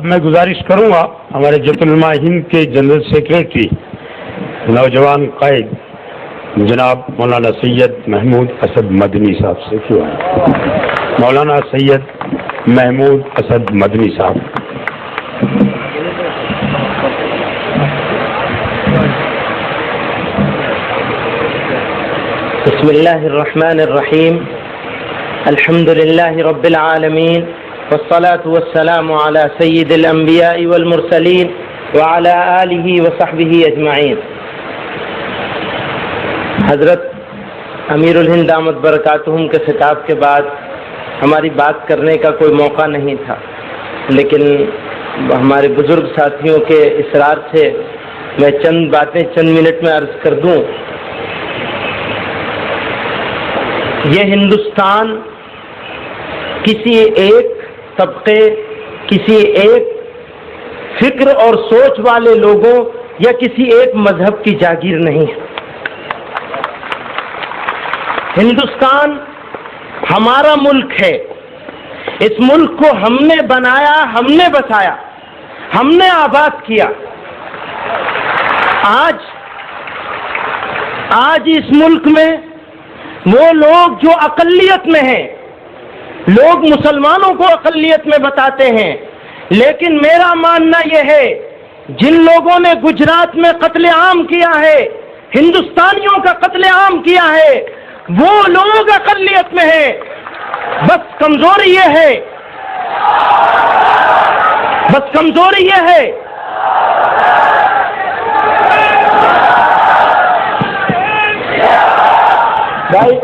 میں گزارش کروں گا ہمارے جمعیت علماء ہند کے جنرل سیکریٹری نوجوان قائد جناب مولانا سید محمود اسد مدنی صاحب سے کیوں مولانا سید محمود اسد مدنی صاحب. بسم اللہ الرحمن الرحیم الحمد للہ رب العالمین والصلاة والسلام علی سید الانبیاء والمرسلین وعلی آلہ وصحبہ اجمعین. حضرت امیر الہند دامت برکاتہم کے خطاب کے بعد ہماری بات کرنے کا کوئی موقع نہیں تھا، لیکن ہمارے بزرگ ساتھیوں کے اصرار سے میں چند باتیں چند منٹ میں عرض کر دوں. یہ ہندوستان کسی ایک طبقے، کسی ایک فکر اور سوچ والے لوگوں یا کسی ایک مذہب کی جاگیر نہیں ہے. ہندوستان ہمارا ملک ہے. اس ملک کو ہم نے بنایا، ہم نے بسایا، ہم نے آباد کیا. آج اس ملک میں وہ لوگ جو اقلیت میں ہیں، لوگ مسلمانوں کو اقلیت میں بتاتے ہیں، لیکن میرا ماننا یہ ہے جن لوگوں نے گجرات میں قتل عام کیا ہے، ہندوستانیوں کا قتل عام کیا ہے، وہ لوگ اقلیت میں ہیں. بس کمزوری یہ ہے، بھائی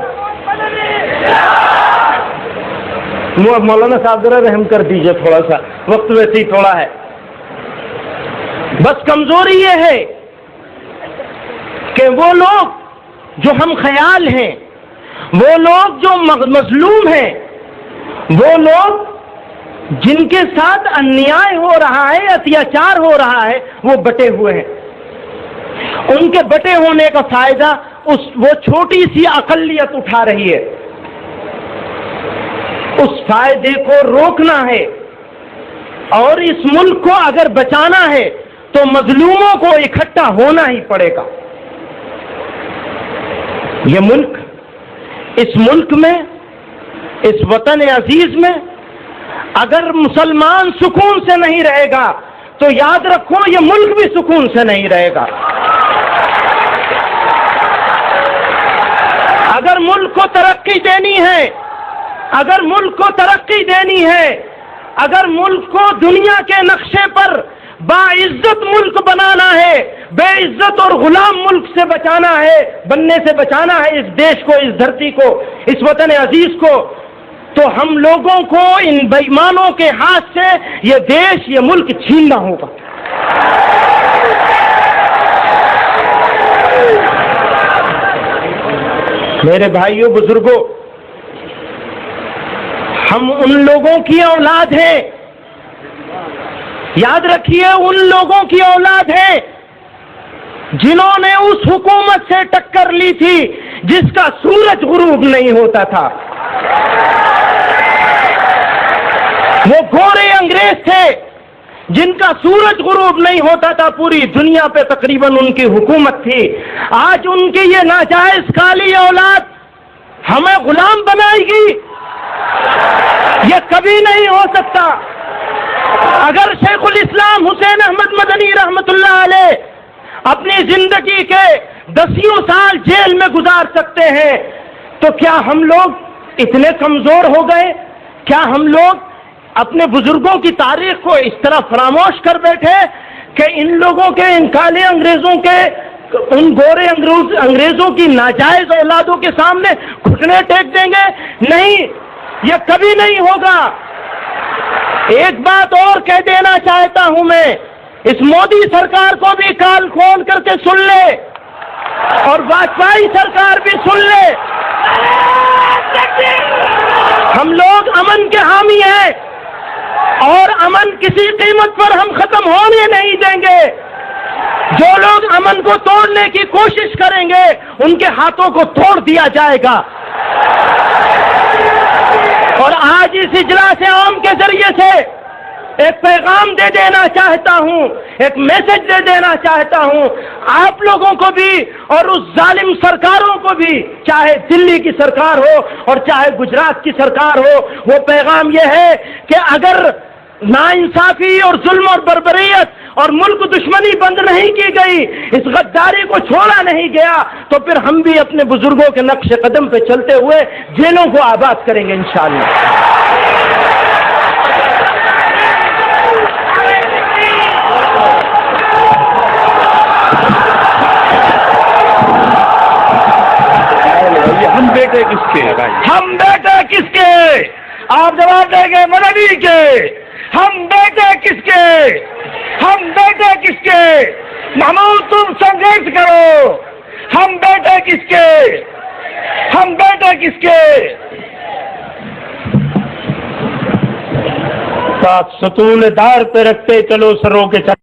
مولانا صاحب ذرا رحم کر دیجئے، تھوڑا سا وقت ویسے ہی تھوڑا ہے. بس کمزوری یہ ہے کہ وہ لوگ جو ہم خیال ہیں، وہ لوگ جو مظلوم ہیں، وہ لوگ جن کے ساتھ انیائے ہو رہا ہے، اتیاچار ہو رہا ہے، وہ بٹے ہوئے ہیں. ان کے بٹے ہونے کا فائدہ وہ چھوٹی سی اقلیت اٹھا رہی ہے. اس فائدے کو روکنا ہے، اور اس ملک کو اگر بچانا ہے تو مظلوموں کو اکٹھا ہونا ہی پڑے گا. یہ ملک، اس ملک میں، اس وطن عزیز میں اگر مسلمان سکون سے نہیں رہے گا تو یاد رکھو یہ ملک بھی سکون سے نہیں رہے گا. اگر ملک کو ترقی دینی ہے، اگر ملک کو ترقی دینی ہے، اگر ملک کو دنیا کے نقشے پر باعزت ملک بنانا ہے، بے عزت اور غلام ملک سے بچانا ہے، بننے سے بچانا ہے اس دیش کو، اس دھرتی کو، اس وطن عزیز کو، تو ہم لوگوں کو ان بے ایمانوں کے ہاتھ سے یہ دیش، یہ ملک چھیننا ہوگا. میرے بھائیوں، بزرگوں، ہم ان لوگوں کی اولاد ہیں، یاد رکھیے ان لوگوں کی اولاد ہیں جنہوں نے اس حکومت سے ٹکر لی تھی جس کا سورج غروب نہیں ہوتا تھا. وہ گورے انگریز تھے جن کا سورج غروب نہیں ہوتا تھا، پوری دنیا پہ تقریباً ان کی حکومت تھی. آج ان کی یہ ناجائز کالی اولاد ہمیں غلام بنائے گی، یہ کبھی نہیں ہو سکتا. اگر شیخ الاسلام حسین احمد مدنی رحمت اللہ علیہ اپنی زندگی کے 10 سال جیل میں گزار سکتے ہیں تو کیا ہم لوگ اتنے کمزور ہو گئے؟ کیا ہم لوگ اپنے بزرگوں کی تاریخ کو اس طرح فراموش کر بیٹھے کہ ان لوگوں کے، ان کالے انگریزوں کے، ان گورے انگریزوں کی ناجائز اولادوں کے سامنے گھٹنے ٹیک دیں گے؟ نہیں، یہ کبھی نہیں ہوگا. ایک بات اور کہہ دینا چاہتا ہوں میں، اس مودی سرکار کو بھی کال کھول کر کے سن لے، اور واجپئی سرکار بھی سن لے. ہم لوگ امن کے حامی ہیں، اور امن کسی قیمت پر ہم ختم ہونے نہیں دیں گے. جو لوگ امن کو توڑنے کی کوشش کریں گے ان کے ہاتھوں کو توڑ دیا جائے گا. اور آج اس اجلاس عام کے ذریعے سے ایک پیغام دے دینا چاہتا ہوں، ایک میسج دے دینا چاہتا ہوں آپ لوگوں کو بھی اور اس ظالم سرکاروں کو بھی، چاہے دلی کی سرکار ہو اور چاہے گجرات کی سرکار ہو۔ وہ پیغام یہ ہے کہ اگر ناانصافی اور ظلم اور بربریت اور ملک دشمنی بند نہیں کی گئی، اس غداری کو چھوڑا نہیں گیا، تو پھر ہم بھی اپنے بزرگوں کے نقش قدم پہ چلتے ہوئے جیلوں کو آباد کریں گے انشاءاللہ۔ ہم بیٹے کس کے ہیں بھائی؟ ہم بیٹے کس کے؟ آپ جواب دیں گے مدنی کے۔ ہم بیٹے کس کے؟ ہم بیٹے کس کے؟ محمود تم سنگھرش کرو۔ ہم بیٹے کس کے؟ ہم بیٹے کس کے؟ ساتھ ستون دار پہ رکھتے چلو سروں کے